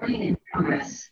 Recording in progress.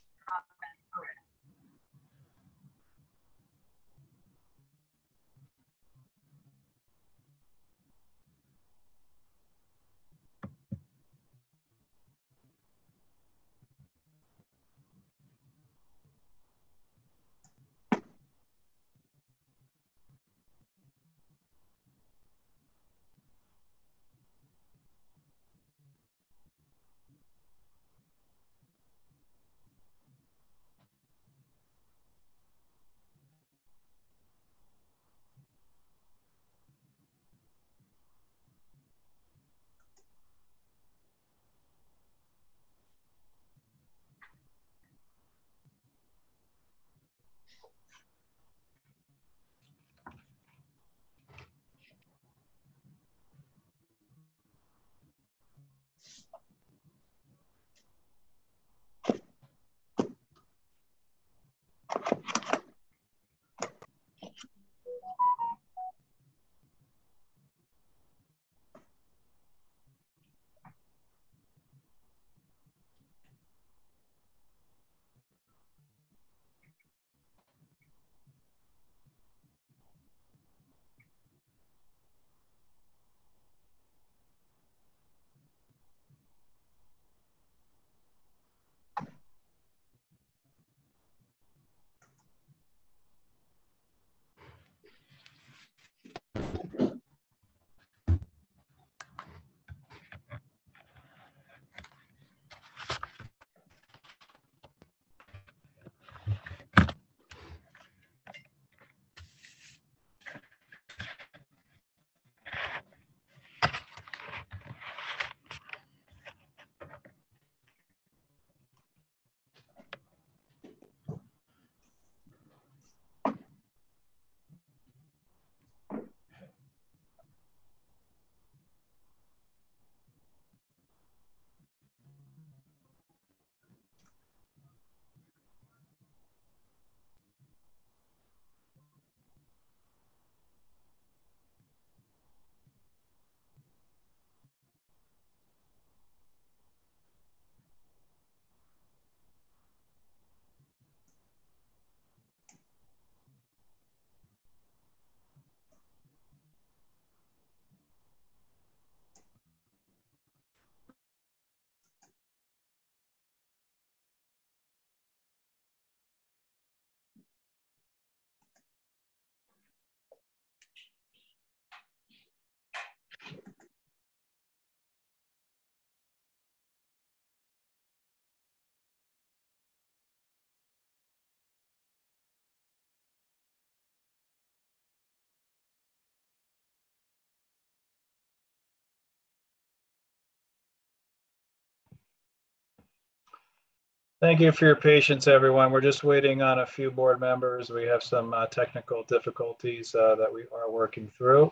Thank you for your patience, everyone. We're just waiting on a few board members. We have some technical difficulties that we are working through.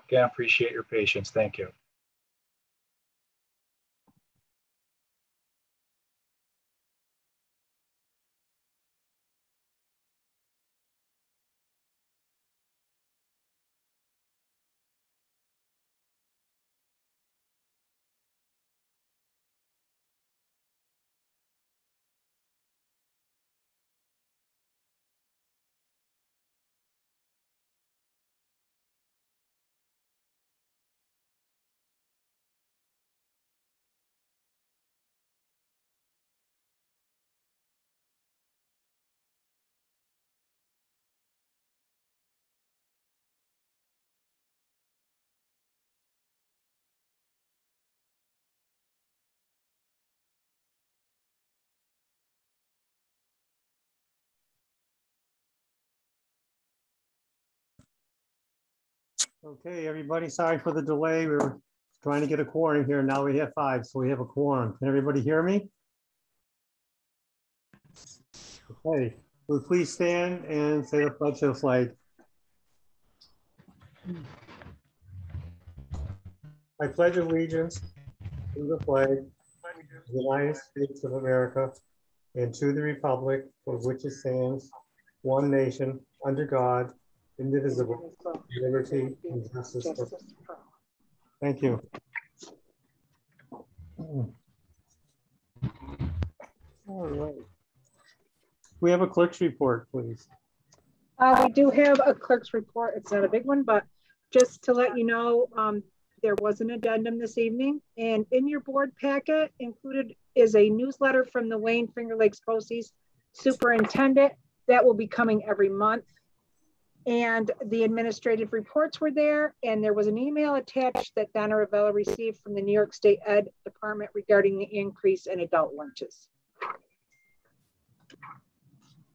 Again, appreciate your patience. Thank you. Okay, everybody, sorry for the delay. We were trying to get a quorum here. Now we have 5, so we have a quorum. Can everybody hear me? Okay, will you please stand and say the pledge to the flag. I pledge allegiance to the flag of the United States of America and to the republic for which it stands, one nation, under God, indivisible, liberty and justice for all. Thank you. All right. We have a clerk's report, please. We do have a clerk's report. It's not a big one, but just to let you know, there was an addendum this evening, and in your board packet included is a newsletter from the Wayne Finger Lakes BOCES superintendent that will be coming every month. And the administrative reports were there, and there was an email attached that Donna Ravella received from the New York State Ed Department regarding the increase in adult lunches.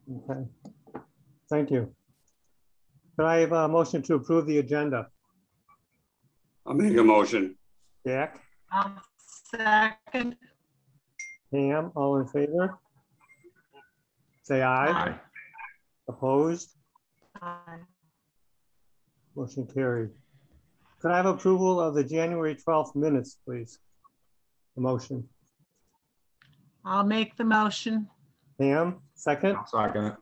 Okay. Thank you. Could I have a motion to approve the agenda? I'll make a motion. Jack, I'll second. Pam, all in favor? Say aye. Aye. Opposed? Aye. Motion carried. Could I have approval of the January 12th minutes, please? A motion. I'll make the motion. Pam, second? I'll second it.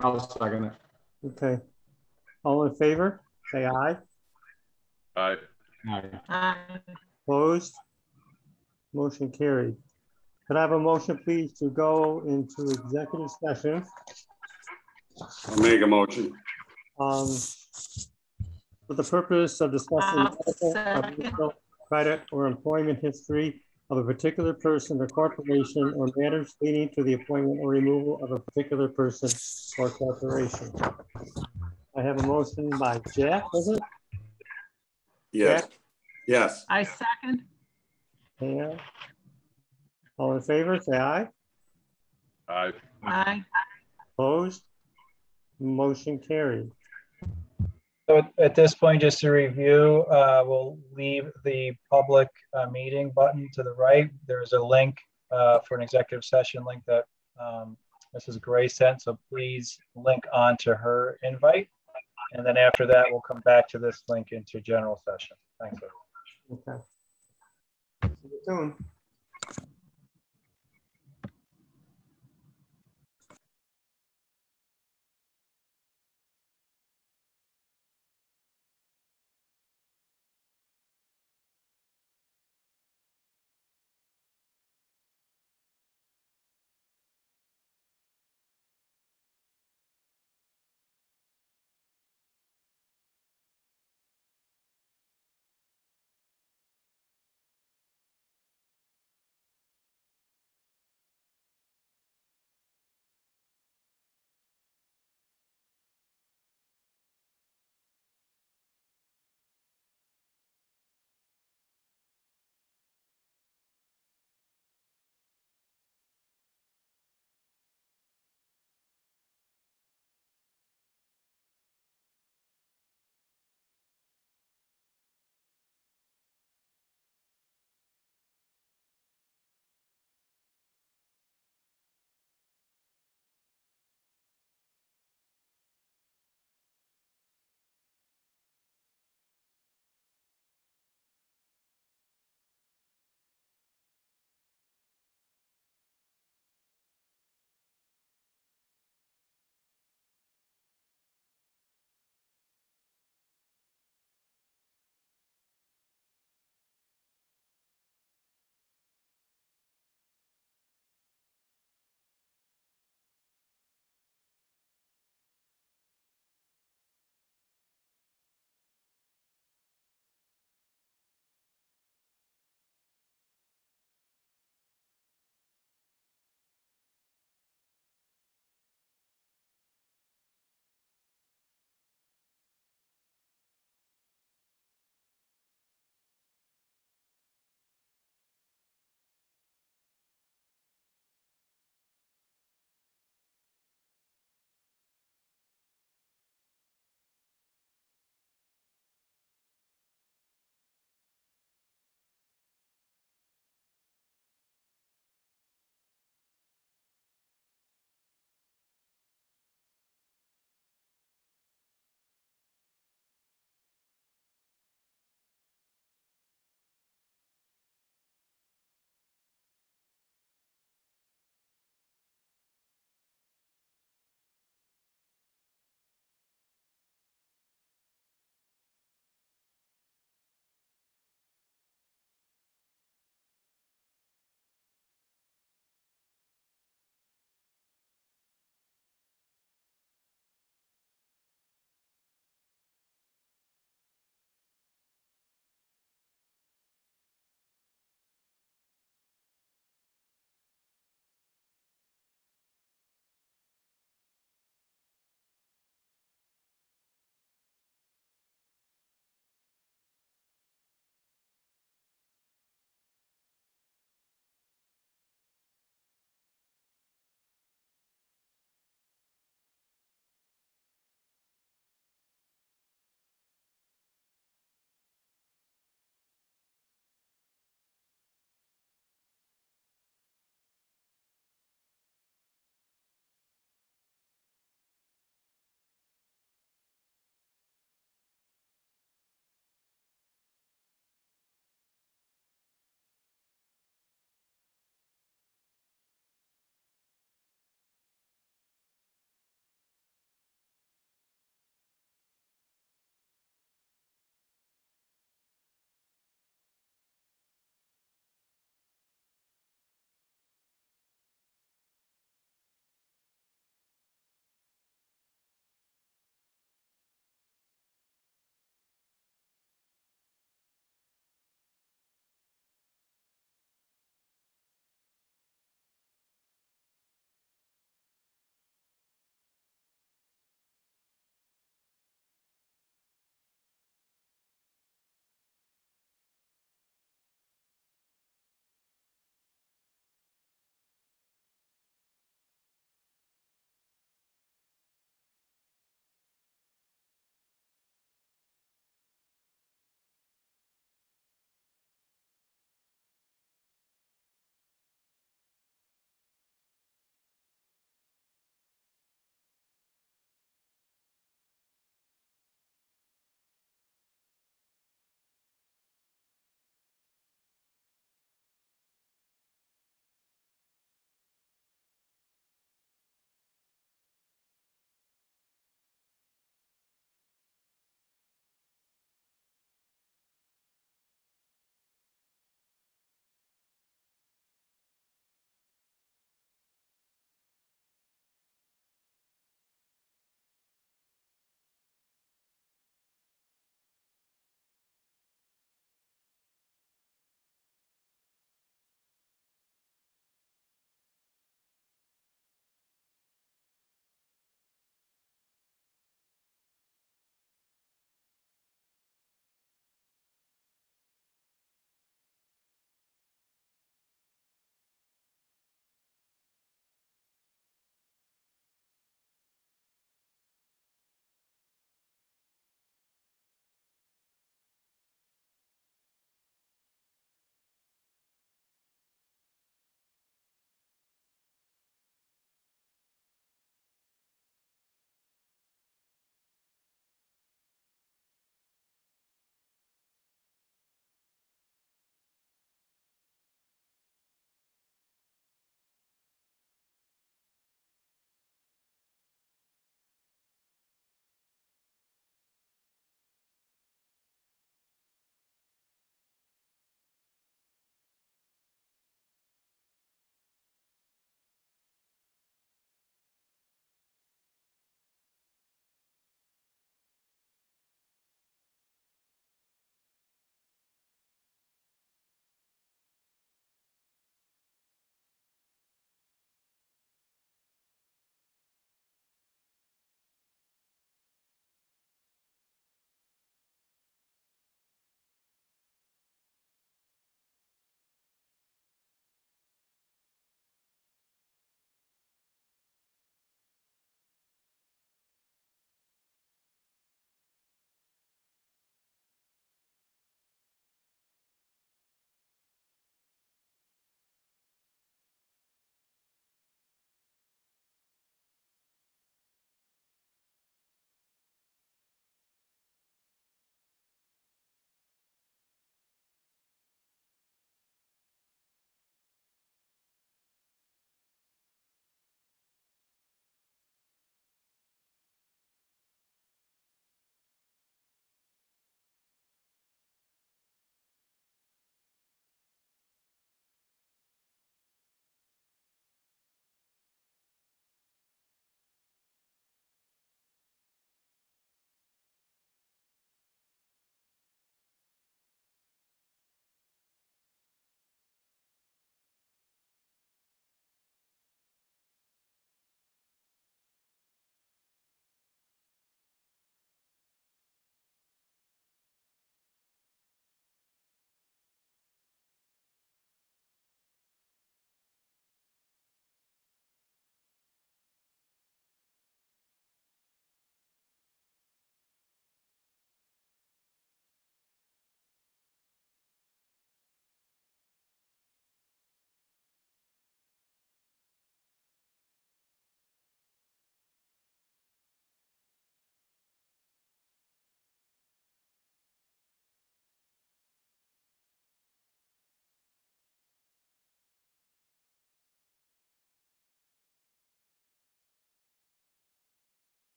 I'll second it. Okay. All in favor? Say aye. Aye. Aye. Aye. Opposed? Motion carried. Could I have a motion, please, to go into executive session I'll make a motion. for the purpose of discussing I'll second. medical, credit, or employment history of a particular person or corporation, or matters leading to the appointment or removal of a particular person or corporation. I have a motion by Jack, is it? Yes. Jack? Yes. I second. Pam? All in favor, say aye. Aye. Aye. Opposed? Motion carried. So at this point, just to review, we'll leave the public meeting button to the right. There's a link for an executive session link that Mrs. Gray sent. So please link on to her invite. And then after that, we'll come back to this link into general session. Thanks, everyone. Okay. See you soon.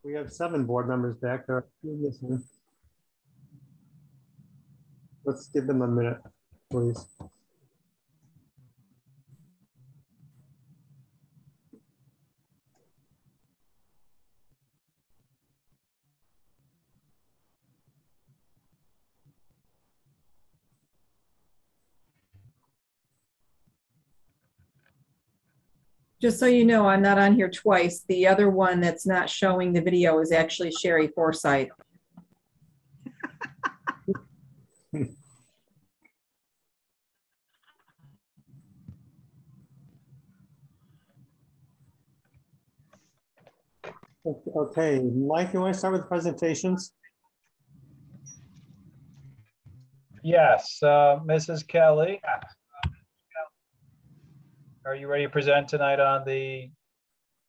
we have 7 board members back there. Let's give them a minute, please. Just so you know, I'm not on here twice. The other one that's not showing the video is actually Sherry Forsythe. Okay, Mike, you want to start with presentations? Yes, Mrs. Kelly. Are you ready to present tonight on the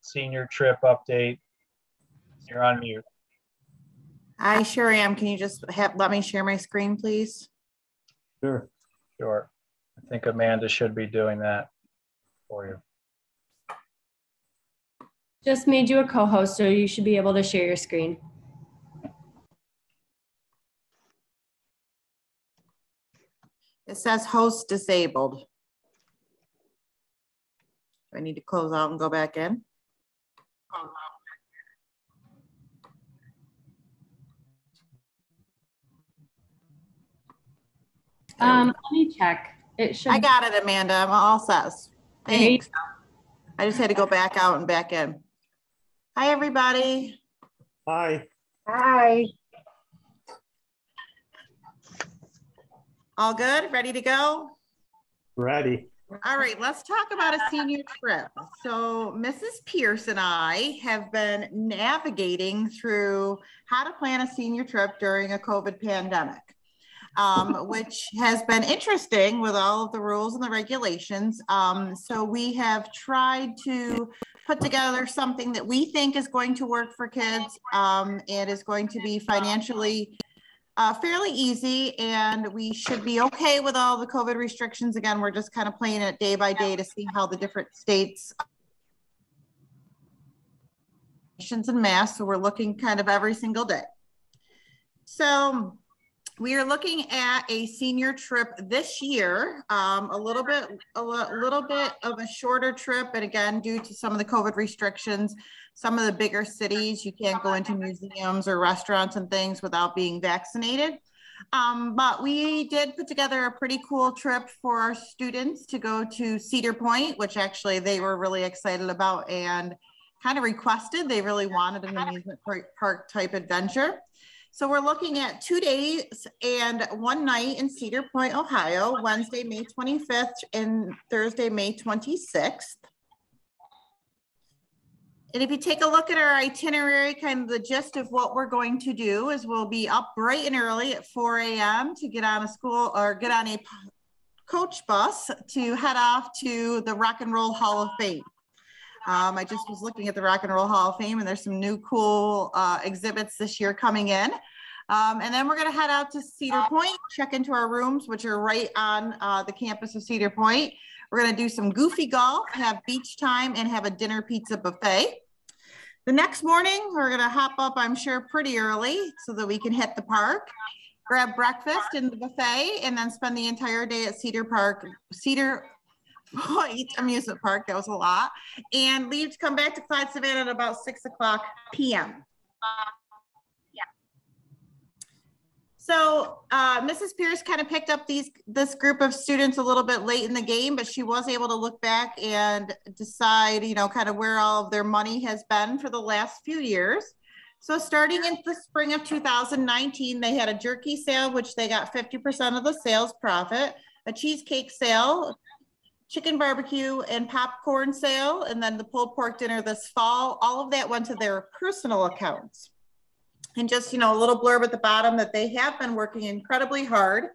senior trip update? You're on mute. I sure am. Can you just let me share my screen, please? Sure. Sure. I think Amanda should be doing that for you. Just made you a co-host, so you should be able to share your screen. It says host disabled. Do I need to close out and go back in? Let me check. It should. I got it, Amanda. I'm all set. Thanks. I just had to go back out and back in. Hi, everybody. Hi. Hi. All good? Ready to go? Ready. All right, let's talk about a senior trip. So Mrs. Pierce and I have been navigating through how to plan a senior trip during a COVID pandemic, which has been interesting with all of the rules and the regulations. So we have tried to put together something that we think is going to work for kids and is going to be financially fairly easy, and we should be okay with all the COVID restrictions. Again, we're just kind of playing it day by day to see how the different states and mass. So we're looking kind of every single day. So we are looking at a senior trip this year, a little bit of a shorter trip. And again, due to some of the COVID restrictions, some of the bigger cities, you can't go into museums or restaurants and things without being vaccinated. But we did put together a pretty cool trip for our students to go to Cedar Point, which actually they were really excited about and kind of requested. They really wanted an amusement park type adventure. So we're looking at 2 days and 1 night in Cedar Point, Ohio, Wednesday, May 25th and Thursday, May 26th. And if you take a look at our itinerary, kind of the gist of what we're going to do is we'll be up bright and early at 4 a.m. to get on a school or get on a coach bus to head off to the Rock and Roll Hall of Fame. I just was looking at the Rock and Roll Hall of Fame, and there's some new cool exhibits this year coming in. And then we're going to head out to Cedar Point, check into our rooms, which are right on the campus of Cedar Point. We're going to do some goofy golf, have beach time, and have a dinner pizza buffet. The next morning, we're going to hop up, I'm sure, pretty early so that we can hit the park, grab breakfast in the buffet, and then spend the entire day at Cedar Point Amusement Park. That was a lot. And leave to come back to Clyde-Savannah at about 6:00 p.m. So Mrs. Pierce kind of picked up this group of students a little bit late in the game, but she was able to look back and decide, you know, kind of where all of their money has been for the last few years. So starting in the spring of 2019, they had a jerky sale, which they got 50% of the sales profit, a cheesecake sale, chicken barbecue and popcorn sale, and then the pulled pork dinner this fall. All of that went to their personal accounts. And just, you know, a little blurb at the bottom that they have been working incredibly hard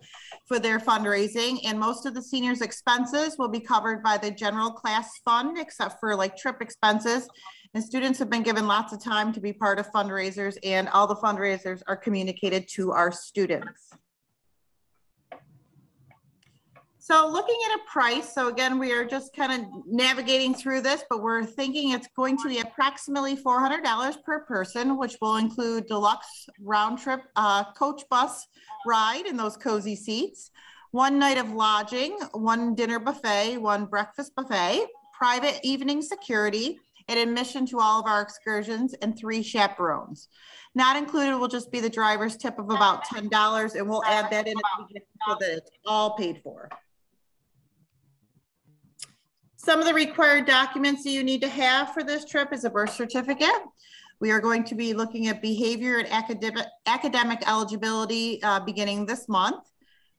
for their fundraising, and most of the seniors' expenses will be covered by the general class fund, except for like trip expenses. And students have been given lots of time to be part of fundraisers, and all the fundraisers are communicated to our students. So looking at a price, so again, we are just kind of navigating through this, but we're thinking it's going to be approximately $400 per person, which will include deluxe round trip coach bus ride in those cozy seats, 1 night of lodging, 1 dinner buffet, 1 breakfast buffet, private evening security, and admission to all of our excursions, and 3 chaperones. Not included will just be the driver's tip of about $10, and we'll add that in at the beginning so that it's all paid for. Some of the required documents that you need to have for this trip is a birth certificate. We are going to be looking at behavior and academic eligibility beginning this month.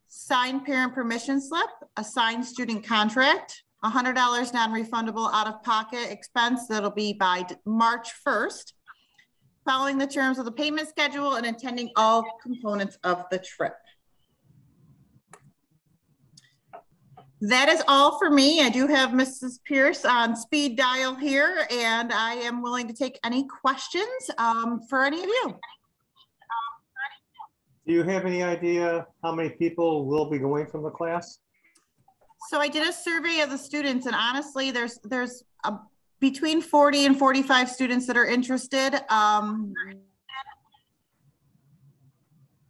Signed parent permission slip, a signed student contract, $100 non-refundable out-of-pocket expense that'll be by March 1st, following the terms of the payment schedule and attending all components of the trip. That is all for me. I do have Mrs. Pierce on speed dial here, and I am willing to take any questions for any of you. Do you have any idea how many people will be going from the class? So I did a survey of the students, and honestly, there's between 40 and 45 students that are interested.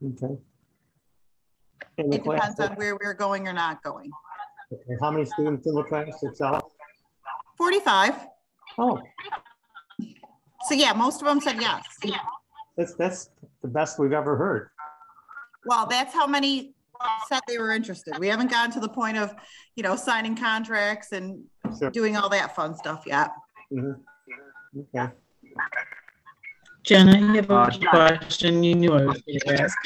Okay. And It depends on where we're going or not going. Okay. How many students in the class itself? 45. Oh, So yeah, most of them said yes. that's the best we've ever heard. Well, that's how many said they were interested. We haven't gotten to the point of, you know, signing contracts and Sure. doing all that fun stuff yet. Mm-hmm. Okay. Jen, I have a question. You knew I was going to ask.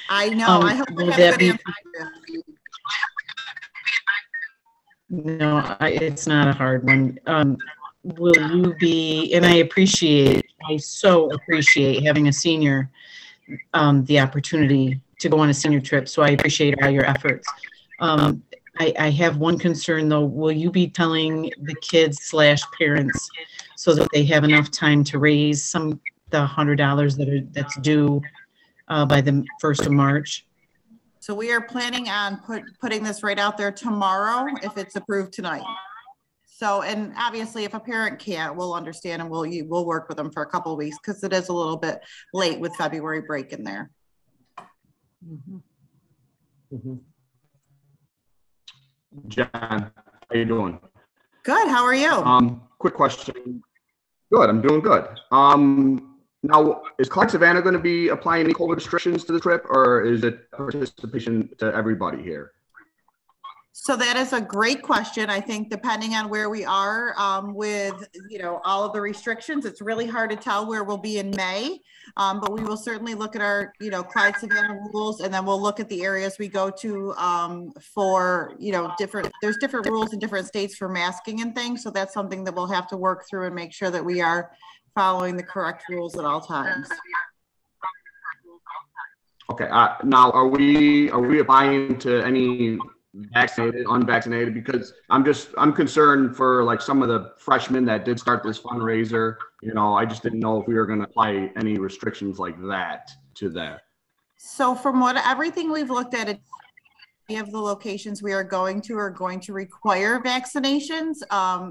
I know. I hope I will have that a good be- answer for you. No, it's not a hard one. Will you be, and I so appreciate having a senior, the opportunity to go on a senior trip. So I appreciate all your efforts. I have one concern though. Will you be telling the kids / parents so that they have enough time to raise the $100 that's due by the 1st of March? So we are planning on putting this right out there tomorrow if it's approved tonight. So, and obviously if a parent can't, we'll understand and we'll work with them for a couple of weeks because it is a little bit late with February break in there. Mm-hmm. Mm-hmm. John, how you doing? Good. How are you? Quick question. Good. I'm doing good. Now, is Clyde-Savannah going to be applying any COVID restrictions to the trip, or is it participation to everybody here? So that is a great question. I think depending on where we are with, you know, all of the restrictions, it's really hard to tell where we'll be in May. But we will certainly look at our, you know, Clyde-Savannah rules, and then we'll look at the areas we go to for, you know, there's different rules in different states for masking and things. So that's something that we'll have to work through and make sure that we are following the correct rules at all times. Okay. Now, are we applying to any vaccinated, unvaccinated? Because I'm concerned for like some of the freshmen that did start this fundraiser. You know, I just didn't know if we were going to apply any restrictions like that to that. So from everything we've looked at, any of the locations we are going to require vaccinations.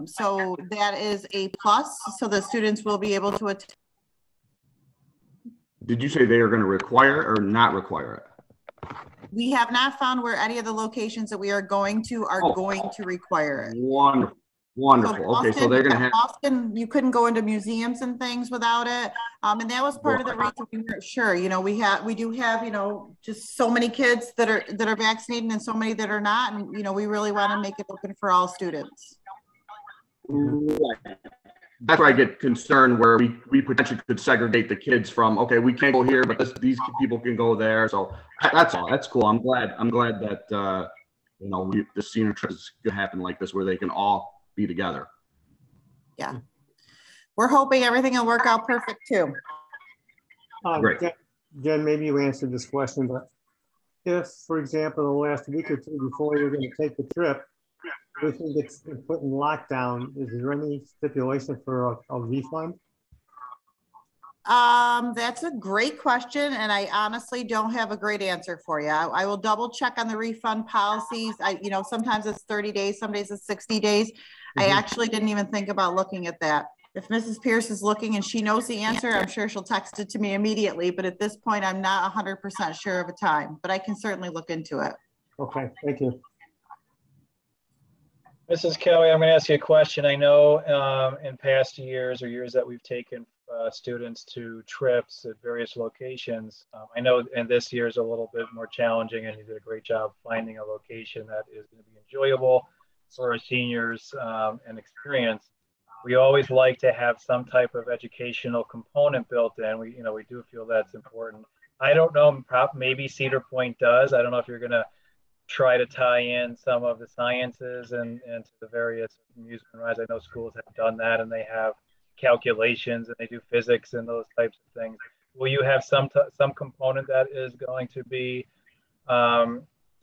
So that is a plus. So the students will be able to attend. Did you say they are going to require or not require it? We have not found where any of the locations that we are going to are going to require it. Wonderful. Wonderful. So Okay, so they're going to have. Boston, you couldn't go into museums and things without it. And that was part of the reason we weren't sure. You know, we do have, you know, just so many kids that are vaccinated and so many that are not. And, you know, we really want to make it open for all students. That's where I get concerned where we potentially could segregate the kids from, okay, we can't go here, but these people can go there. So that's all. That's cool. I'm glad that, you know, the senior trip is going to happen like this where they can all be together. Yeah. We're hoping everything will work out perfect too. Great. Jen, maybe you answered this question, but if, for example, the last week or two before you're going to take the trip, everything gets put in lockdown, is there any stipulation for a refund? That's a great question, and I honestly don't have a great answer for you. I will double check on the refund policies. Sometimes it's 30 days, some days it's 60 days. I actually didn't even think about looking at that. If Mrs. Pierce is looking and she knows the answer, I'm sure she'll text it to me immediately, but at this point, I'm not 100% sure of a time, but I can certainly look into it. Okay, thank you. Mrs. Kelly, I'm going to ask you a question. I know in past years or years that we've taken students to trips at various locations. I know, and this year is a little bit more challenging, and you did a great job finding a location that is going to be enjoyable for our seniors and experience. We always like to have some type of educational component built in. We do feel that's important. I don't know, maybe Cedar Point does. I don't know if you're going to try to tie in some of the sciences and to the various amusement rides. I know schools have done that, and they have calculations and they do physics and those types of things. Will you have some component that is going to be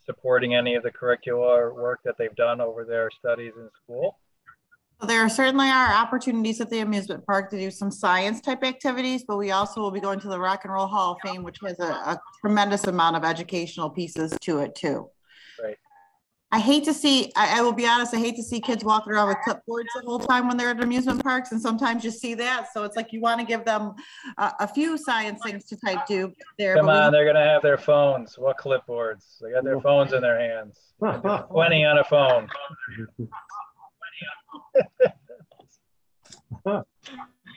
supporting any of the curricular work that they've done over their studies in school? There certainly are opportunities at the amusement park to do some science type activities, but we also will be going to the Rock and Roll Hall of Fame, which has a tremendous amount of educational pieces to it too. Right. I hate to see, I will be honest, I hate to see kids walking around with clipboards the whole time when they're at amusement parks, and sometimes you see that. So it's like you want to give them a few science things to type do there. Come on, they're going to have their phones. What clipboards? They got their phones in their hands. 20 on a phone.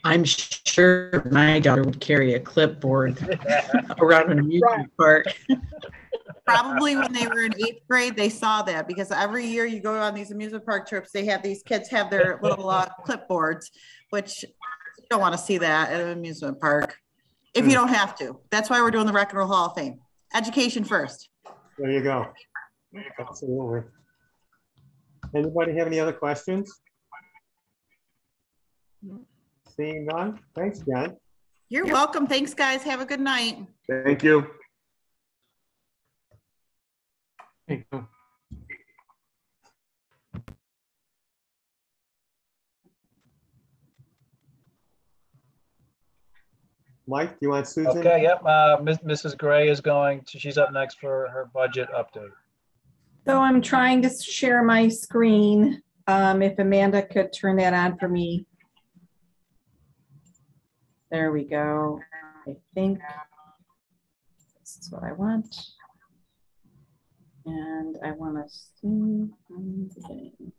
I'm sure my daughter would carry a clipboard around an amusement park. Probably when they were in 8th grade, they saw that, because every year you go on these amusement park trips, they have these kids have their little clipboards, which you don't want to see that at an amusement park if you don't have to. That's why we're doing the Rock and Roll Hall of Fame. Education first. There you go. Absolutely. Anybody have any other questions? Seeing none. Thanks, Jen. You're welcome. Thanks, guys. Have a good night. Thank you. Mike, do you want Susan? Okay, yep. Mrs. Gray is she's up next for her budget update. So I'm trying to share my screen. If Amanda could turn that on for me. There we go. I think this is what I want. And I want to see from the beginning.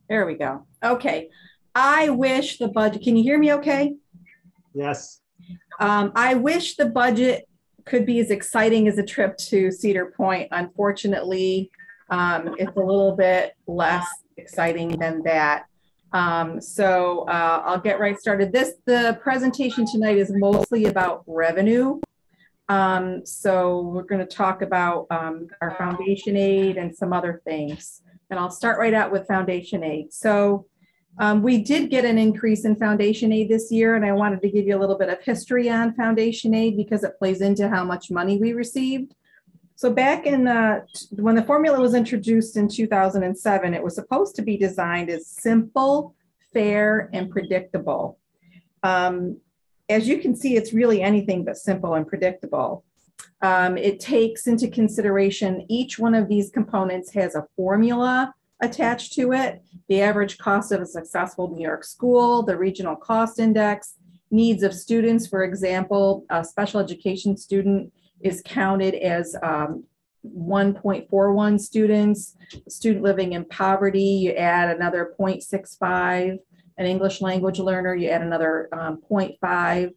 There we go. Okay. I wish the budget, can you hear me okay? Yes. I wish the budget could be as exciting as a trip to Cedar Point. Unfortunately, it's a little bit less exciting than that. So I'll get right started. The presentation tonight is mostly about revenue. So we're going to talk about our foundation aid and some other things. And I'll start right out with foundation aid. So we did get an increase in foundation aid this year, and I wanted to give you a little bit of history on foundation aid because it plays into how much money we received. So back in when the formula was introduced in 2007, it was supposed to be designed as simple, fair, and predictable. As you can see, it's really anything but simple and predictable. It takes into consideration each one of these components has a formula attached to it: the average cost of a successful New York school, the regional cost index, needs of students. For example, a special education student is counted as 1.41 students. A student living in poverty, you add another 0.65. An English language learner, you add another 0.5.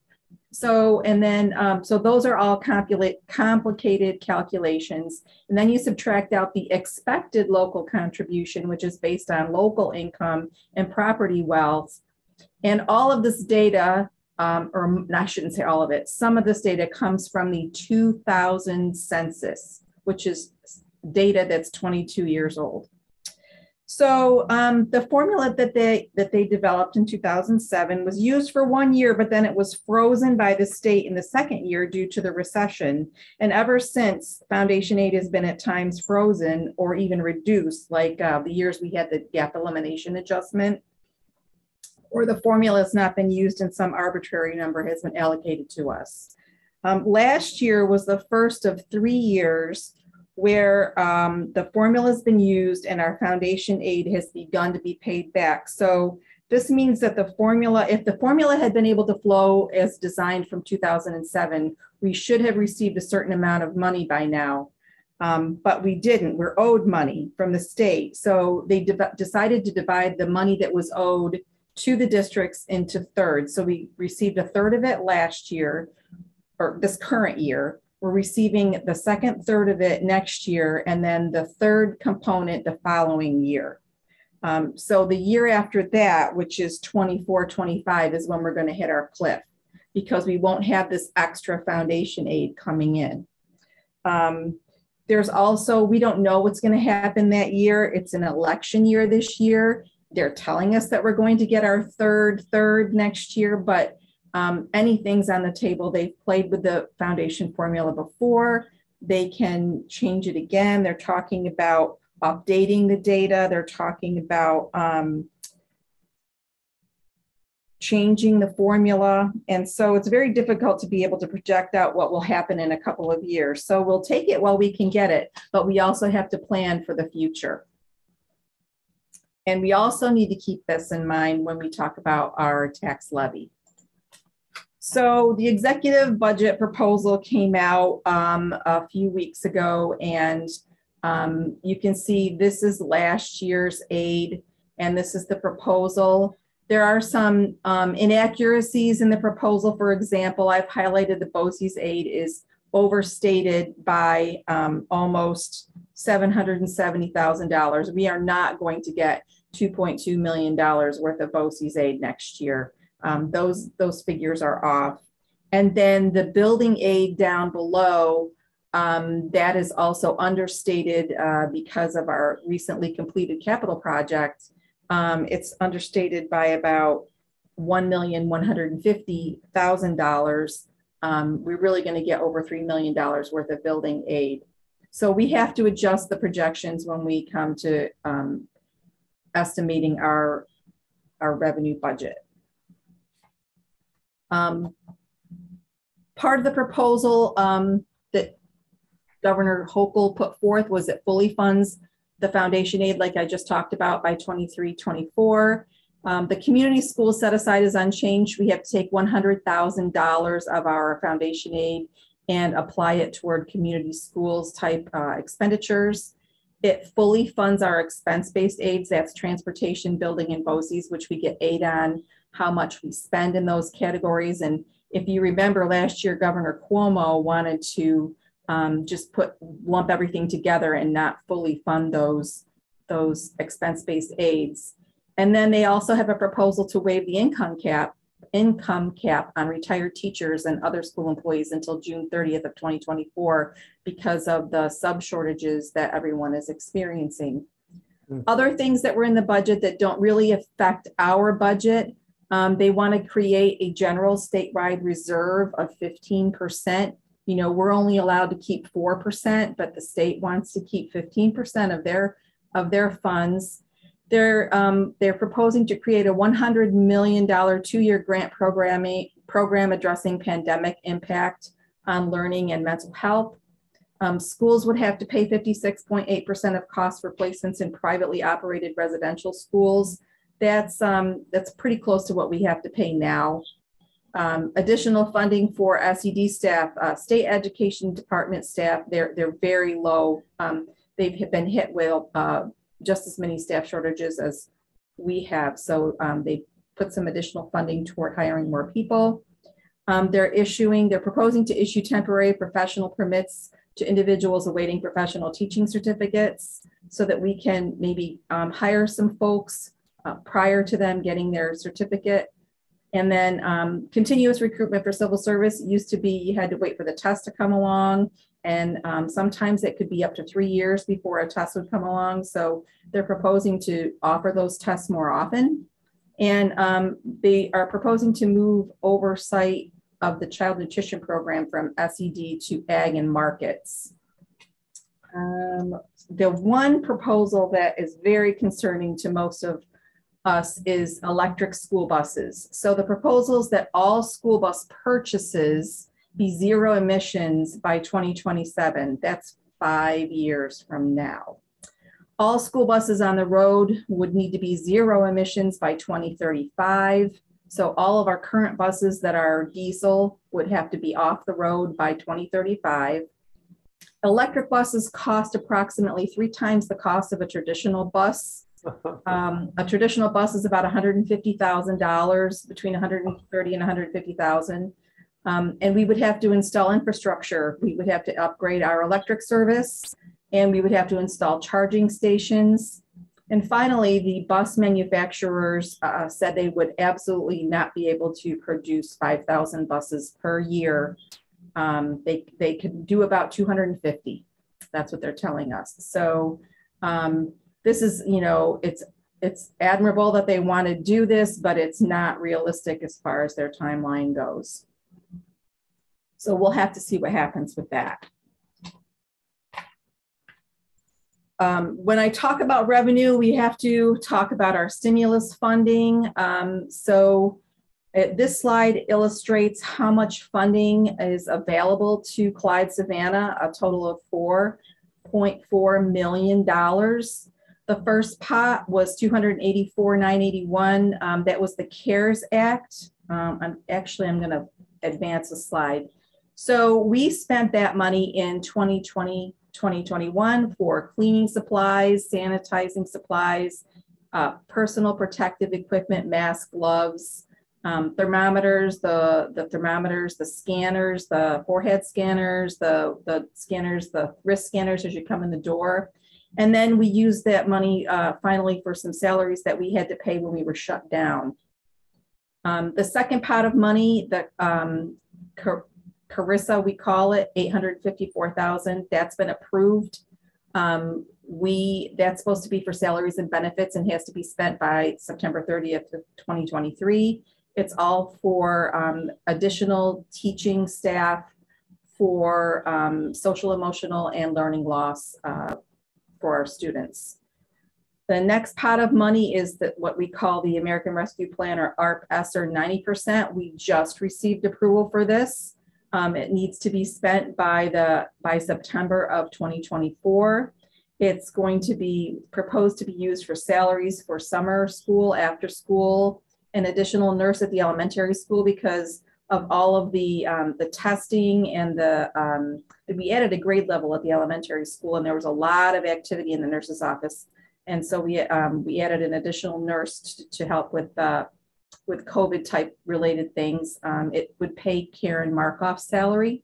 So, and then, so those are all complicated calculations. And then you subtract out the expected local contribution, which is based on local income and property wealth. And all of this data, or I shouldn't say all of it, some of this data comes from the 2000 census, which is data that's 22 years old. So the formula that they developed in 2007 was used for 1 year, but then it was frozen by the state in the second year due to the recession. And ever since, foundation aid has been at times frozen or even reduced, like the years we had the gap elimination adjustment. or the formula has not been used and some arbitrary number has been allocated to us. Last year was the first of 3 years where the formula has been used and our foundation aid has begun to be paid back. So this means that the formula, if the formula had been able to flow as designed from 2007, we should have received a certain amount of money by now. But we didn't. We're owed money from the state. So they decided to divide the money that was owed to the districts into thirds. So we received a third of it last year, or this current year. We're receiving the second third of it next year, and then the third component the following year. So the year after that, which is 24-25, is when we're going to hit our cliff, because we won't have this extra foundation aid coming in. There's also, we don't know what's going to happen that year. It's an election year this year. They're telling us that we're going to get our third next year, but anything's on the table. They've played with the foundation formula before. They can change it again. They're talking about updating the data. They're talking about changing the formula. And so it's very difficult to be able to project out what will happen in a couple of years. So we'll take it while we can get it, but we also have to plan for the future. And we also need to keep this in mind when we talk about our tax levy. So the executive budget proposal came out a few weeks ago, and you can see this is last year's aid, and this is the proposal. There are some inaccuracies in the proposal. For example, I've highlighted the BOCES aid is overstated by almost $770,000. We are not going to get $2.2 million worth of BOCES aid next year. Those figures are off. And then the building aid down below, that is also understated because of our recently completed capital project. It's understated by about $1,150,000. We're really going to get over $3 million worth of building aid. So we have to adjust the projections when we come to estimating our revenue budget. Part of the proposal that Governor Hochul put forth was it fully funds the foundation aid, like I just talked about, by 23-24. The community school set aside is unchanged. We have to take $100,000 of our foundation aid and apply it toward community schools type expenditures. It fully funds our expense-based aids. That's transportation, building, and BOCES, which we get aid on how much we spend in those categories. And if you remember last year, Governor Cuomo wanted to just lump everything together and not fully fund those expense-based aids. And then they also have a proposal to waive the income cap on retired teachers and other school employees until June 30th of 2024 because of the sub shortages that everyone is experiencing. Other things that were in the budget that don't really affect our budget, they want to create a general statewide reserve of 15%. You know, we're only allowed to keep 4%, but the state wants to keep 15% of their funds. They're proposing to create a $100 million 2-year grant program addressing pandemic impact on learning and mental health. Schools would have to pay 56.8% of costs for placements in privately operated residential schools. That's pretty close to what we have to pay now. Additional funding for SED staff, state education department staff, they're very low. They've been hit with just as many staff shortages as we have. So they put some additional funding toward hiring more people. They're proposing to issue temporary professional permits to individuals awaiting professional teaching certificates so that we can maybe hire some folks prior to them getting their certificate. And then continuous recruitment for civil service. It used to be you had to wait for the test to come along, and sometimes it could be up to 3 years before a test would come along. So they're proposing to offer those tests more often. And they are proposing to move oversight of the child nutrition program from SED to ag and markets. The one proposal that is very concerning to most of us is electric school buses. So the proposal is that all school bus purchases be zero emissions by 2027. That's 5 years from now. All school buses on the road would need to be zero emissions by 2035. So all of our current buses that are diesel would have to be off the road by 2035. Electric buses cost approximately 3 times the cost of a traditional bus. A traditional bus is about $150,000, between $130,000 and $150,000. And we would have to install infrastructure. We would have to upgrade our electric service, and we would have to install charging stations. And finally, the bus manufacturers said they would absolutely not be able to produce 5,000 buses per year. They could do about 250. That's what they're telling us. So this is, you know, it's admirable that they want to do this, but it's not realistic as far as their timeline goes. So we'll have to see what happens with that. When I talk about revenue, we have to talk about our stimulus funding. This slide illustrates how much funding is available to Clyde-Savannah, a total of $4.4 million. The first pot was $284,981. That was the CARES Act. I'm going to advance a slide. So we spent that money in 2020, 2021 for cleaning supplies, sanitizing supplies, personal protective equipment, masks, gloves, thermometers, the thermometers, the scanners, the forehead scanners, the scanners, the wrist scanners as you come in the door. And then we used that money finally for some salaries that we had to pay when we were shut down. The second pot of money, the Carissa, we call it, $854,000. That's been approved. That's supposed to be for salaries and benefits and has to be spent by September 30th of 2023. It's all for additional teaching staff for social, emotional, and learning loss for our students. The next pot of money is what we call the American Rescue Plan, or ARP-ESSER 90%. We just received approval for this. It needs to be spent by September of 2024. It's going to be proposed to be used for salaries for summer school, after school, an additional nurse at the elementary school because of all of the testing and we added a grade level at the elementary school, and there was a lot of activity in the nurse's office. And so we added an additional nurse to help with COVID type related things. It would pay Karen Markoff's salary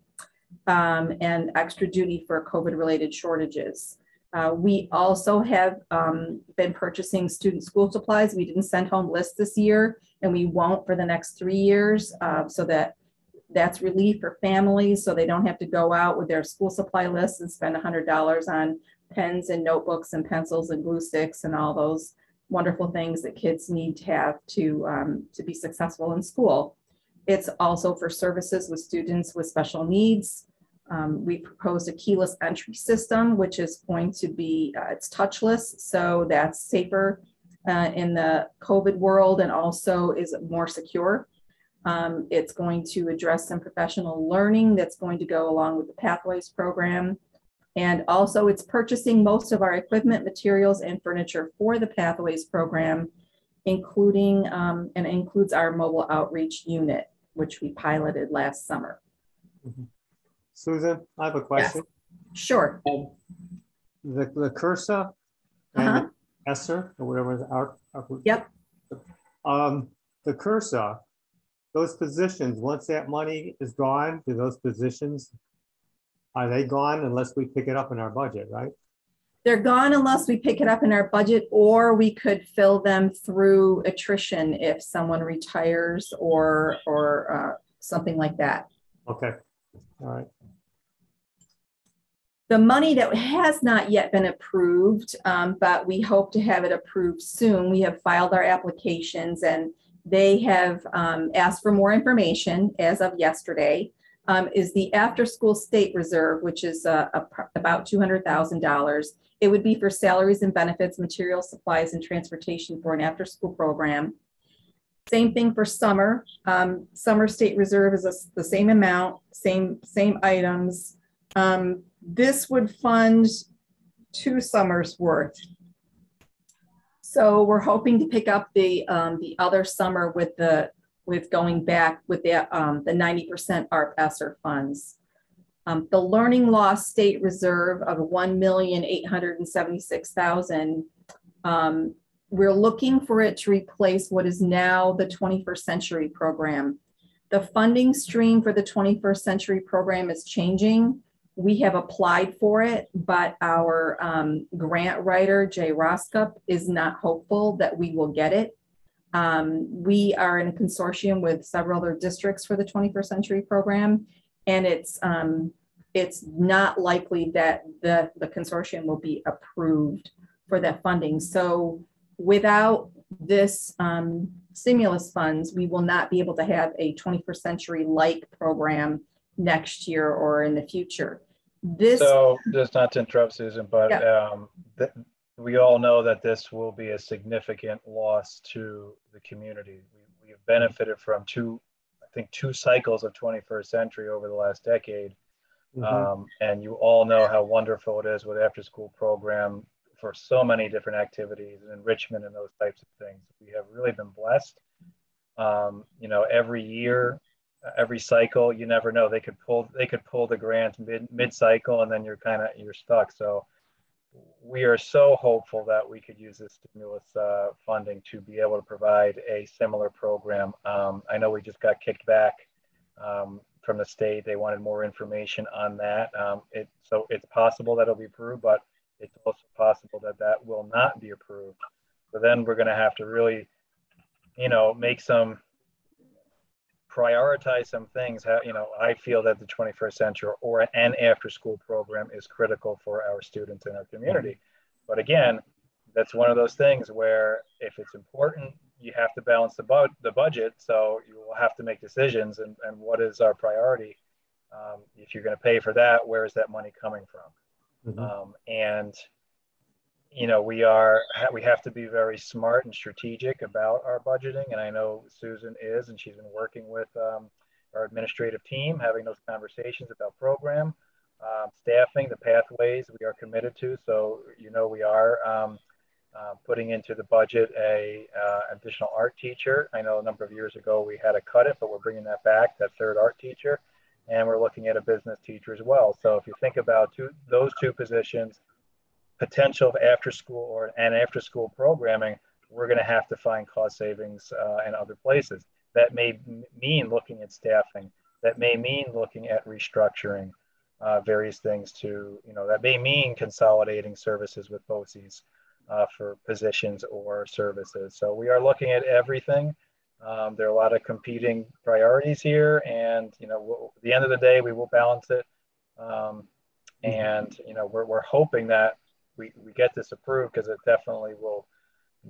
and extra duty for COVID related shortages. We also have been purchasing student school supplies. We didn't send home lists this year, and we won't for the next 3 years, so that's relief for families, so they don't have to go out with their school supply lists and spend $100 on pens and notebooks and pencils and glue sticks and all those wonderful things that kids need to have to be successful in school. It's also for services with students with special needs. We proposed a keyless entry system, which is going to be, it's touchless, so that's safer in the COVID world and also is more secure. It's going to address some professional learning that's going to go along with the Pathways program. And also it's purchasing most of our equipment, materials, and furniture for the Pathways program, including, and includes our mobile outreach unit, which we piloted last summer. Mm-hmm. Susan, I have a question. Yes. Sure. The Cursa and ESSER, or whatever, yep. The Cursa, those positions, once that money is gone, do those positions, are they gone unless we pick it up in our budget, right? They're gone unless we pick it up in our budget, or we could fill them through attrition if someone retires or something like that. Okay, all right. The money that has not yet been approved, but we hope to have it approved soon. We have filed our applications and they have asked for more information as of yesterday, is the after school state reserve, which is about $200,000. It would be for salaries and benefits, materials, supplies, and transportation for an after-school program. Same thing for summer. Summer state reserve is the same amount, same items. This would fund 2 summers worth. So we're hoping to pick up the other summer with going back with the 90% ARP ESSER funds. The learning loss state reserve of $1,876,000. We're looking for it to replace what is now the 21st Century Program. The funding stream for the 21st Century Program is changing. We have applied for it, but our grant writer, Jay Roskup, is not hopeful that we will get it. We are in a consortium with several other districts for the 21st Century Program, and it's not likely that the consortium will be approved for that funding. So without this stimulus funds, we will not be able to have a 21st Century-like program next year or in the future. So just not to interrupt, Susan, but we all know that this will be a significant loss to the community. We have benefited from two cycles of 21st Century over the last decade. And you all know how wonderful it is with after-school program for so many different activities and enrichment and those types of things. We have really been blessed. You know, every year, every cycle, you never know. They could pull the grant mid-cycle, and then you're stuck. So we are so hopeful that we could use this stimulus funding to be able to provide a similar program. I know we just got kicked back from the state. They wanted more information on that. So it's possible that it'll be approved, but it's also possible that that will not be approved. So then we're going to have to really, you know, prioritize some things. You know, I feel that the 21st Century or an after-school program is critical for our students in our community. But again, that's one of those things where if it's important, you have to balance the budget. So you will have to make decisions and what is our priority. If you're going to pay for that, where is that money coming from? And you know, we have to be very smart and strategic about our budgeting. And I know Susan is, and she's been working with our administrative team, having those conversations about program, staffing, the pathways we are committed to. So, you know, we are putting into the budget a additional art teacher. I know a number of years ago we had to cut it, but we're bringing that back, that third art teacher. And we're looking at a business teacher as well. So if you think about those two positions, potential of after school and after school programming, we're going to have to find cost savings in other places. That may mean looking at staffing. That may mean looking at restructuring various things that may mean consolidating services with BOCES for positions or services. So we are looking at everything. There are a lot of competing priorities here, and you know, at the end of the day, we will balance it. And you know, we're hoping that we get this approved, because it definitely will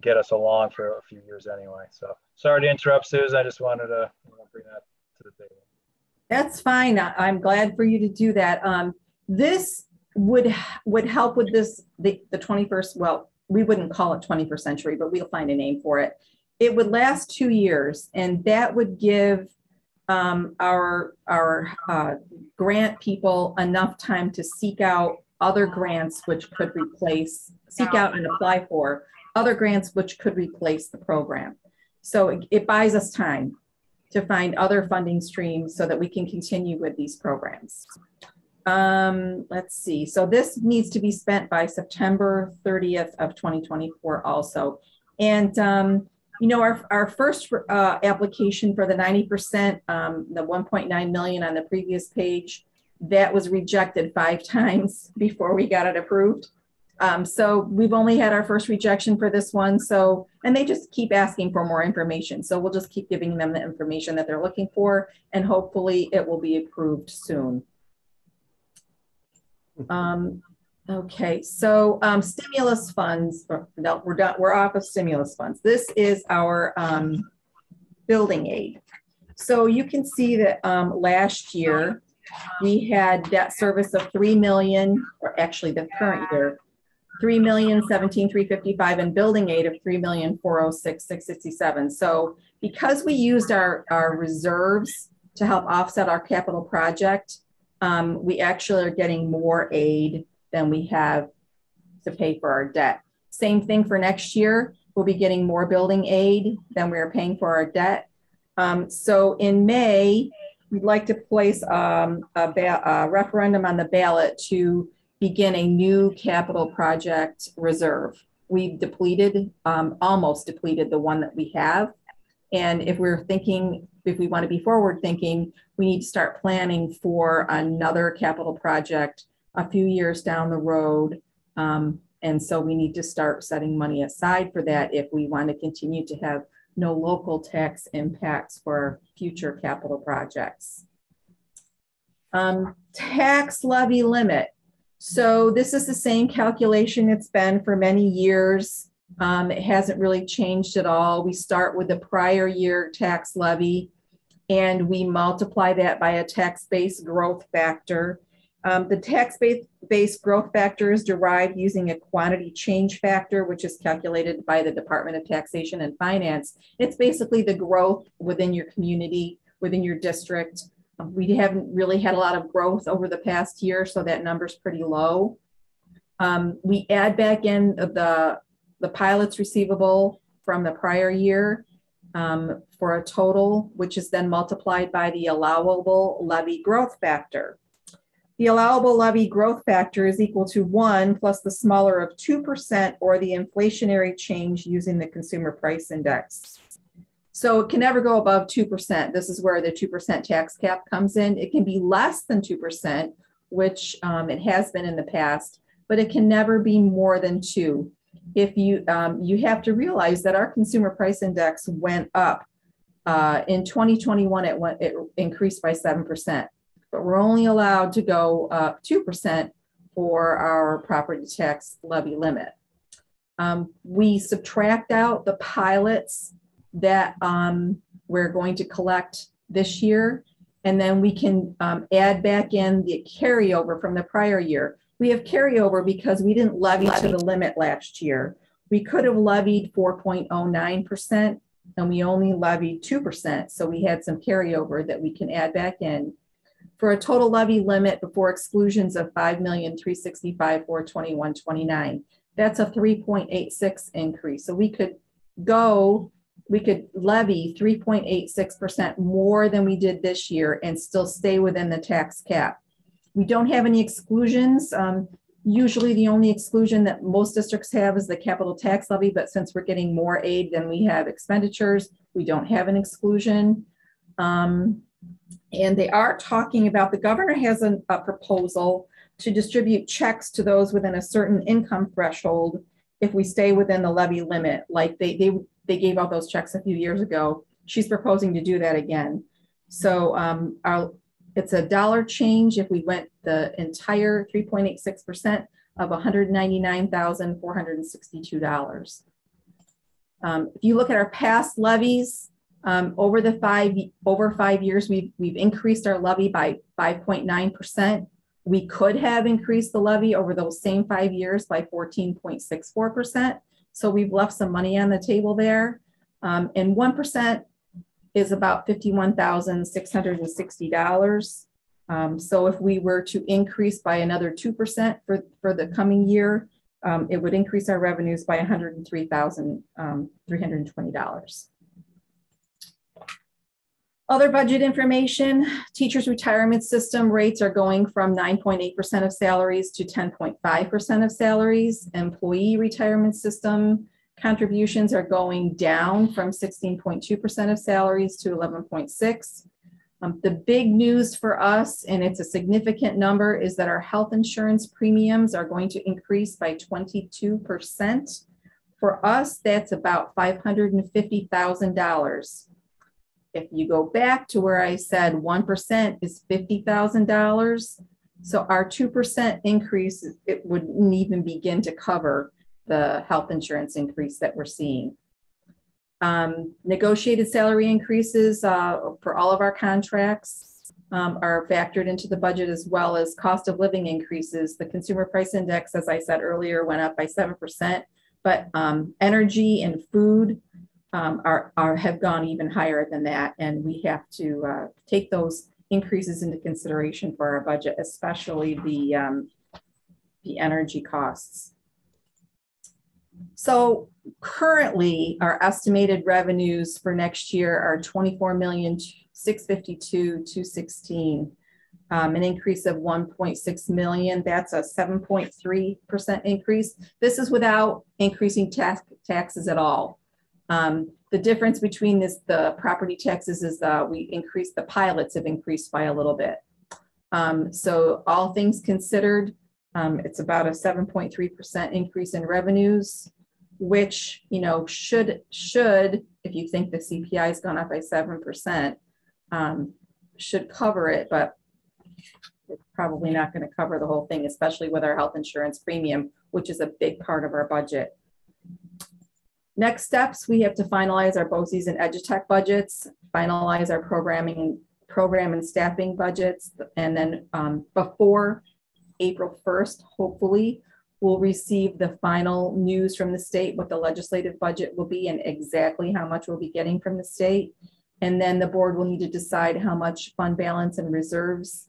get us along for a few years anyway. So sorry to interrupt, Susan. I just wanted to bring that to the table. That's fine. I'm glad for you to do that. This would help with this the 21st. Well, we wouldn't call it 21st Century, but we'll find a name for it. It would last 2 years, and that would give our grant people enough time to seek out other grants which could seek out and apply for other grants which could replace the program. So it buys us time to find other funding streams so that we can continue with these programs. Let's see. So this needs to be spent by September 30th of 2024 also. And you know, our first application for the 90%, the 1.9 million on the previous page, that was rejected 5 times before we got it approved. So we've only had our first rejection for this one. So, and they just keep asking for more information. So we'll just keep giving them the information that they're looking for, and hopefully it will be approved soon. Okay, so stimulus funds, no, we're done. We're off of stimulus funds. This is our building aid. So you can see that last year we had debt service of 3 million, or actually the current year, $3,017,355 and building aid of $3,406,667. So because we used our reserves to help offset our capital project, we actually are getting more aid than we have to pay for our debt. Same thing for next year. We'll be getting more building aid than we are paying for our debt. So in May, we'd like to place a referendum on the ballot to begin a new capital project reserve. We've depleted, almost depleted the one that we have. And if we're thinking, if we want to be forward thinking, we need to start planning for another capital project a few years down the road. And so we need to start setting money aside for that if we want to continue to have no local tax impacts for future capital projects. Tax levy limit. So this is the same calculation it's been for many years. It hasn't really changed at all. We start with the prior year tax levy and we multiply that by a tax-based growth factor. The tax-based growth factor is derived using a quantity change factor, which is calculated by the Department of Taxation and Finance. It's basically the growth within your community, within your district. We haven't really had a lot of growth over the past year, so that number's pretty low. We add back in the pilot's receivable from the prior year for a total, which is then multiplied by the allowable levy growth factor. The allowable levy growth factor is equal to 1 plus the smaller of 2% or the inflationary change using the consumer price index. So it can never go above 2%. This is where the 2% tax cap comes in. It can be less than 2%, which it has been in the past, but it can never be more than 2. If you have to realize that our consumer price index went up. In 2021, it increased by 7%. But we're only allowed to go up 2% for our property tax levy limit. We subtract out the pilots that we're going to collect this year, and then we can add back in the carryover from the prior year. We have carryover because we didn't levy to the limit last year. We could have levied 4.09%, and we only levied 2%, so we had some carryover that we can add back in, for a total levy limit before exclusions of $5,365,421.29. That's a 3.86 increase. So we could levy 3.86% more than we did this year and still stay within the tax cap. We don't have any exclusions. Usually the only exclusion that most districts have is the capital tax levy, but since we're getting more aid than we have expenditures, we don't have an exclusion. And they are talking about, the governor has a proposal to distribute checks to those within a certain income threshold if we stay within the levy limit. Like they gave out those checks a few years ago. She's proposing to do that again. So it's a dollar change if we went the entire 3.86% of $199,462. If you look at our past levies, over 5 years, we've increased our levy by 5.9%. We could have increased the levy over those same 5 years by 14.64%. So we've left some money on the table there. And 1% is about $51,660. So if we were to increase by another 2% for the coming year, it would increase our revenues by $103,320. Other budget information, teachers' retirement system rates are going from 9.8% of salaries to 10.5% of salaries. Employee retirement system contributions are going down from 16.2% of salaries to 11.6%. The big news for us, and it's a significant number, is that our health insurance premiums are going to increase by 22%. For us, that's about $550,000. If you go back to where I said 1% is $50,000, so our 2% increase, it wouldn't even begin to cover the health insurance increase that we're seeing. Negotiated salary increases for all of our contracts are factored into the budget, as well as cost of living increases. The consumer price index, as I said earlier, went up by 7%, but energy and food have gone even higher than that, and we have to take those increases into consideration for our budget, especially the energy costs. So currently, our estimated revenues for next year are $24,652,216, an increase of 1.6 million. That's a 7.3% increase. This is without increasing taxes at all. The difference between the property taxes is we increased, the pilots have increased by a little bit. So all things considered, it's about a 7.3% increase in revenues, which, you know, should, if you think the CPI has gone up by 7%, should cover it, but it's probably not going to cover the whole thing, especially with our health insurance premium, which is a big part of our budget. Next steps, we have to finalize our BOCES and EduTech budgets, finalize our program and staffing budgets, and then before April 1st, hopefully, we'll receive the final news from the state, what the legislative budget will be and exactly how much we'll be getting from the state. And then the board will need to decide how much fund balance and reserves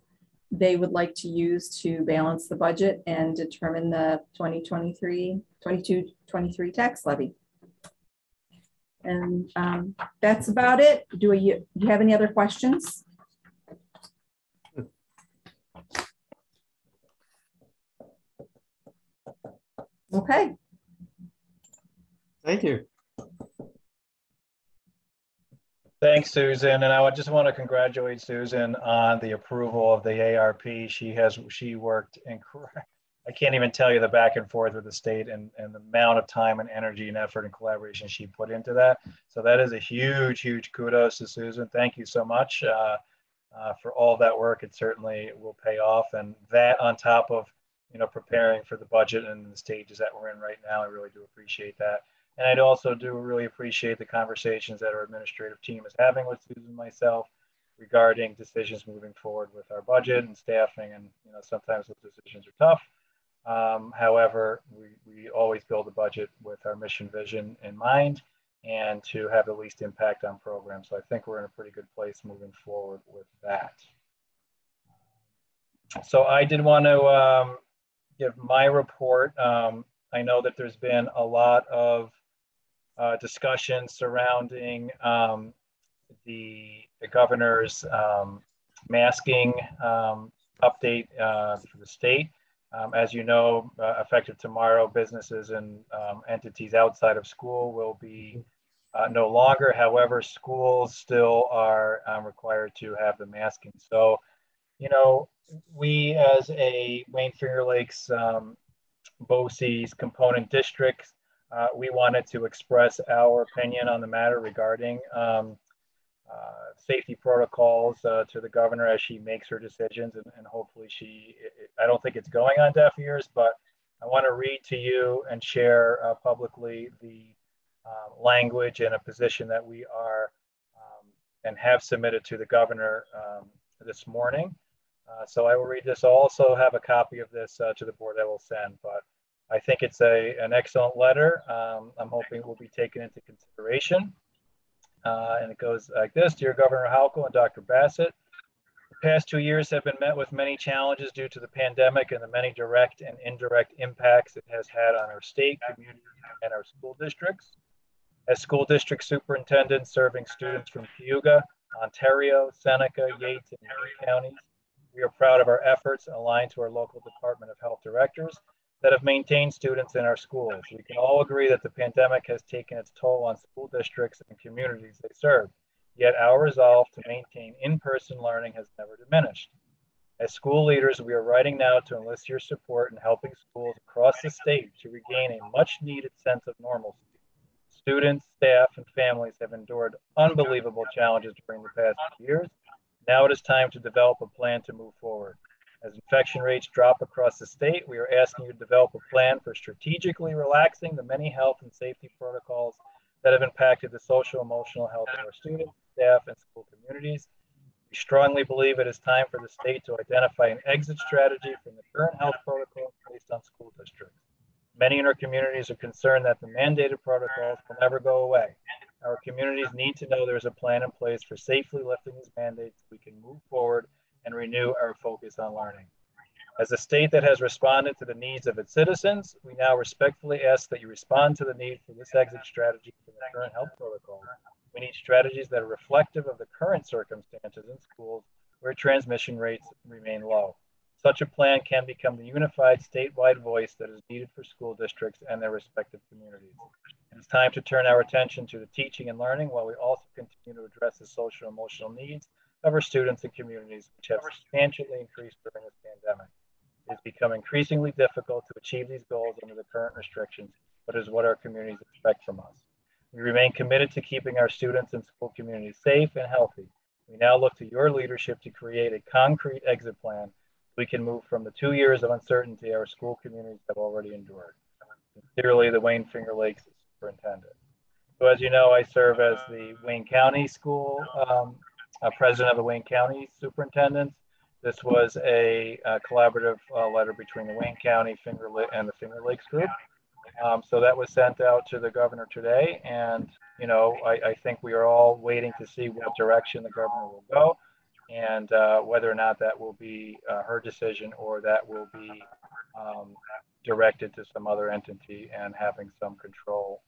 they would like to use to balance the budget and determine the 22-23 tax levy. And that's about it. Do you have any other questions? Okay. Thank you. Thanks, Susan. And I just want to congratulate Susan on the approval of the ARP. She worked incredible. I can't even tell you the back and forth with the state and the amount of time and energy and effort and collaboration she put into that. So that is a huge, huge kudos to Susan. Thank you so much for all that work. It certainly will pay off. And that on top of, you know, preparing for the budget and the stages that we're in right now, I really do appreciate that. And I'd also do really appreciate the conversations that our administrative team is having with Susan and myself regarding decisions moving forward with our budget and staffing. And, you know, sometimes those decisions are tough. However, we always build a budget with our mission vision in mind and to have the least impact on programs. So I think we're in a pretty good place moving forward with that. So I did want to give my report. I know that there's been a lot of discussion surrounding the governor's masking update for the state. As you know, effective tomorrow, businesses and entities outside of school will be no longer. However, schools still are required to have the masking. So, you know, we as a Wayne Finger Lakes BOCES component district, we wanted to express our opinion on the matter regarding safety protocols to the governor as she makes her decisions, and hopefully I don't think it's going on deaf ears, but I want to read to you and share publicly the language and a position that we are and have submitted to the governor this morning. So I will read this. I'll also have a copy of this to the board I will send, but I think it's an excellent letter. I'm hoping it will be taken into consideration. And it goes like this: Dear Governor Hochul and Dr. Bassett, the past 2 years have been met with many challenges due to the pandemic and the many direct and indirect impacts it has had on our state, community, and our school districts. As school district superintendent serving students from Cayuga, Ontario, Seneca, Yates, and Erie counties, we are proud of our efforts aligned to our local Department of Health directors that have maintained students in our schools. We can all agree that the pandemic has taken its toll on school districts and communities they serve, yet our resolve to maintain in-person learning has never diminished. As school leaders, we are writing now to enlist your support in helping schools across the state to regain a much-needed sense of normalcy. Students, staff, and families have endured unbelievable challenges during the past 2 years. Now it is time to develop a plan to move forward. As infection rates drop across the state, we are asking you to develop a plan for strategically relaxing the many health and safety protocols that have impacted the social emotional health of our students, staff, and school communities. We strongly believe it is time for the state to identify an exit strategy from the current health protocol based on school districts. Many in our communities are concerned that the mandated protocols will never go away. Our communities need to know there's a plan in place for safely lifting these mandates so we can move forward and renew our focus on learning. As a state that has responded to the needs of its citizens, we now respectfully ask that you respond to the need for this exit strategy from the current health protocol. We need strategies that are reflective of the current circumstances in schools where transmission rates remain low. Such a plan can become the unified statewide voice that is needed for school districts and their respective communities. It is time to turn our attention to the teaching and learning while we also continue to address the social and emotional needs of our students and communities, which have substantially increased during this pandemic. It has become increasingly difficult to achieve these goals under the current restrictions, but is what our communities expect from us. We remain committed to keeping our students and school communities safe and healthy. We now look to your leadership to create a concrete exit plan so we can move from the 2 years of uncertainty our school communities have already endured. Sincerely, the Wayne Finger Lakes Superintendent. So as you know, I serve as the Wayne County School President of the Wayne County Superintendents. This was a collaborative letter between the Wayne County and the Finger Lakes group. So that was sent out to the governor today. And, you know, I think we are all waiting to see what direction the governor will go and whether or not that will be her decision or that will be directed to some other entity and having some control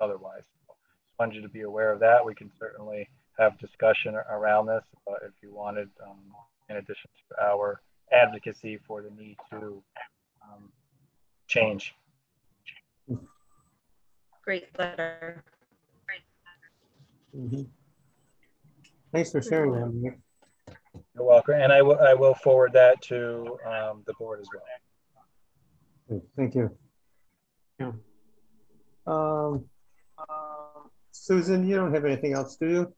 otherwise. So I want you to be aware of that. We can certainly have discussion around this if you wanted, in addition to our advocacy for the need to change. Great letter. Mhm. Thanks for sharing that, Nick. You're welcome. And I will forward that to the board as well. Good, thank you. Yeah. Susan, you don't have anything else, do you?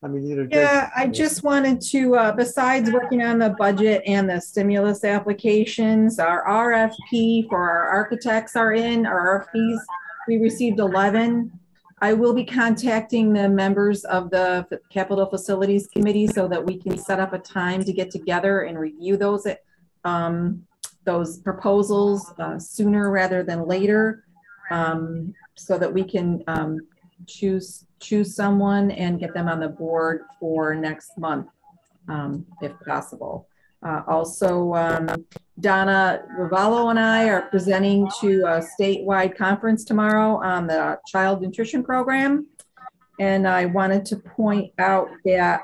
I mean, you did. Yeah, I just wanted to, besides working on the budget and the stimulus applications, our RFP for our architects are in, our RFPs, we received 11. I will be contacting the members of the Capital Facilities Committee so that we can set up a time to get together and review those proposals sooner rather than later, so that we can choose someone and get them on the board for next month, if possible. Also, Donna Ravallo and I are presenting to a statewide conference tomorrow on the child nutrition program. And I wanted to point out that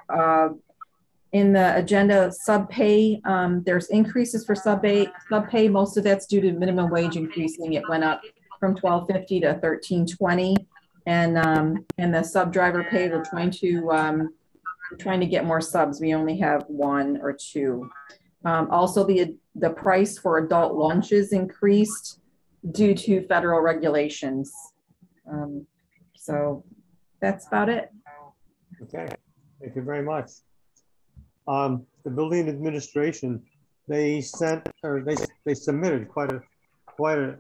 in the agenda subpay, there's increases for subpay. Most of that's due to minimum wage increasing. It went up from $12.50 to $13.20. And the sub driver pay, we're trying to get more subs. We only have 1 or 2. Also, the price for adult lunches increased due to federal regulations. So that's about it. Okay, thank you very much. The building administration, they submitted quite a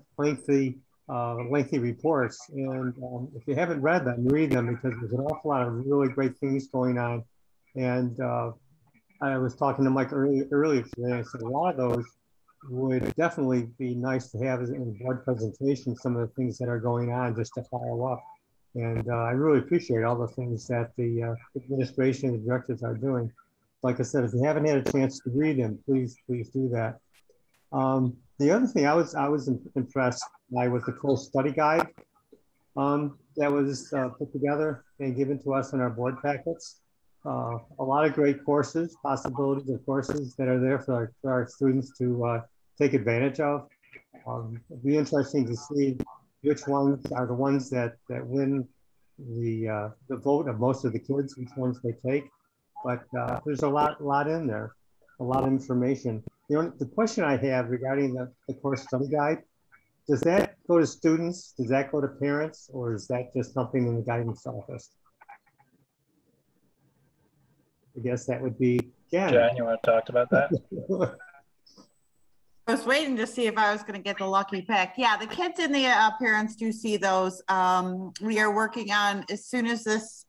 lengthy reports, and if you haven't read them, read them, because there's an awful lot of really great things going on. And I was talking to Mike earlier today, and I said a lot of those would definitely be nice to have in board presentation, some of the things that are going on, just to follow up. And I really appreciate all the things that the administration and the directors are doing. Like I said, if you haven't had a chance to read them, please do that. The other thing I was impressed by was the course study guide that was put together and given to us in our board packets. A lot of great courses, possibilities of courses that are there for our students to take advantage of. It'd be interesting to see which ones are the ones that win the vote of most of the kids, which ones they take. But there's a lot in there, a lot of information. The question I have regarding the course study guide, does that go to students? Does that go to parents? Or is that just something in the guidance office? I guess that would be Jen. Jen, you want to talk about that? I was waiting to see if I was going to get the lucky pick. Yeah, the kids and the parents do see those. We are working on, as soon as this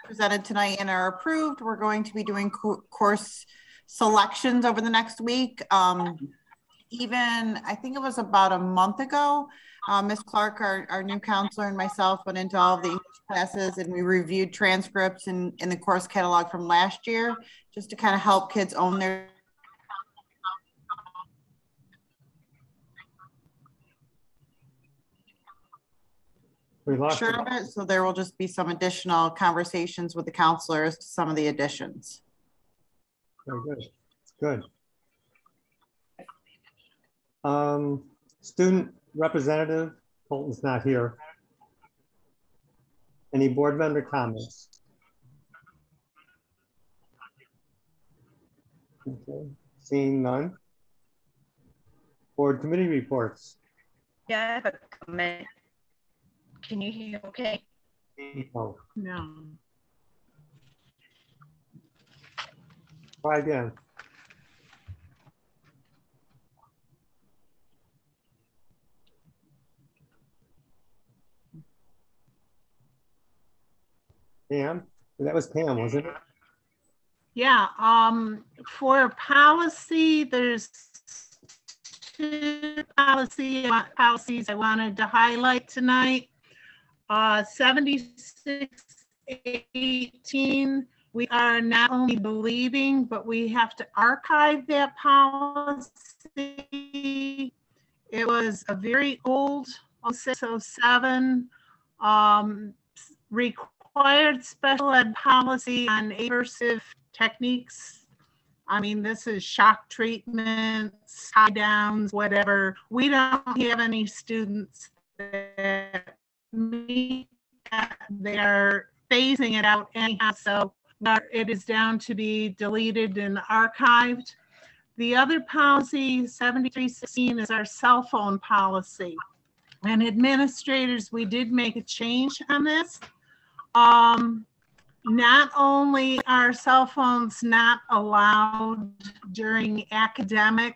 presented tonight and are approved. We're going to be doing course selections over the next week. Even, I think it was about a month ago, Ms. Clark, our new counselor, and myself went into all of the English classes and we reviewed transcripts in the course catalog from last year, just to kind of help kids own their sure of it. So there will just be some additional conversations with the counselors to some of the additions. Very good. Good. Student representative, Colton's not here. Any board member comments? Okay, seeing none. Board committee reports. Yeah, I have a comment. Can you hear okay? No. No. Try again. Pam? That was Pam, wasn't it? Yeah, for policy, there's two policies I wanted to highlight tonight. 7618, we are not only deleting, but we have to archive that policy. It was a very old 0607 required special ed policy on aversive techniques. I mean, this is shock treatments, tie downs, whatever. We don't have any students that meet that. They are phasing it out anyhow, so it is down to be deleted and archived. The other policy, 7316, is our cell phone policy. And administrators, we did make a change on this. Not only are cell phones not allowed during academic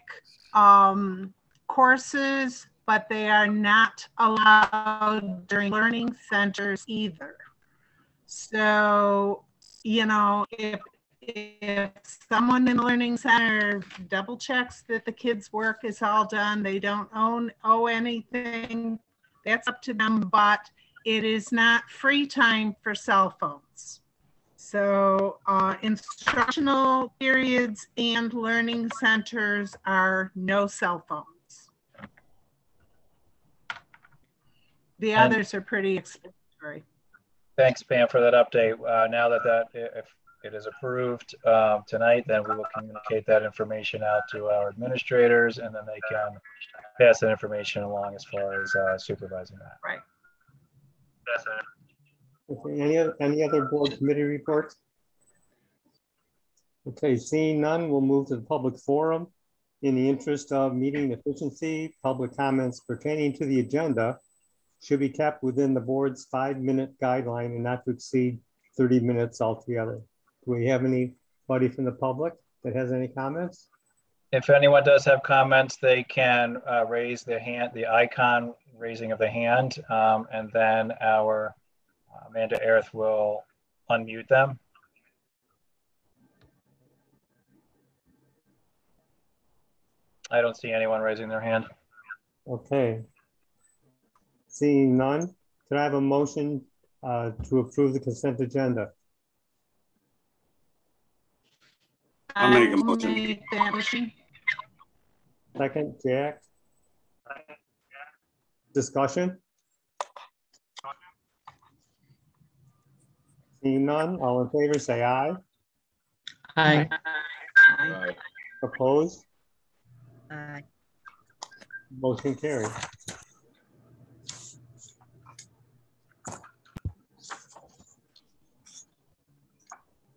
courses, but they are not allowed during learning centers either. So, you know, if someone in the learning center double checks that the kids' work is all done, they don't owe anything, that's up to them, but it is not free time for cell phones. So instructional periods and learning centers are no cell phones. The others are pretty explanatory. Thanks, Pam, for that update. Now that if it is approved tonight, then we will communicate that information out to our administrators, and then they can pass that information along as far as supervising that. Right. Okay, any other board committee reports? Okay, seeing none, we'll move to the public forum. In the interest of meeting efficiency, public comments pertaining to the agenda should be kept within the board's 5-minute guideline and not to exceed 30 minutes altogether. Do we have anybody from the public that has any comments? If anyone does have comments, they can raise their hand, the icon raising of the hand, and then our Amanda Erith will unmute them. I don't see anyone raising their hand. Okay. Seeing none, could I have a motion to approve the consent agenda? I'll make a motion. Second, Jack. Discussion? Seeing none, all in favor say aye. Aye. Aye. Opposed? Aye. Motion carried.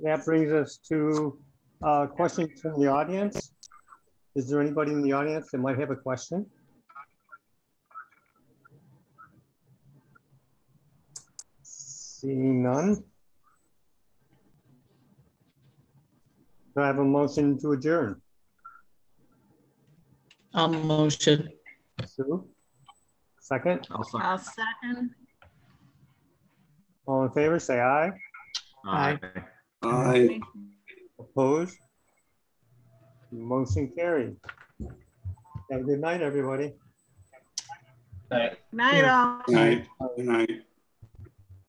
That brings us to questions from the audience. Is there anybody in the audience that might have a question? Seeing none. Do I have a motion to adjourn? I'll motion. Sue? Second? I'll I'll second. All in favor, say aye. Aye. Aye. Opposed? Motion carried. Have a good night, everybody. Right. Night all. Good night. Good night.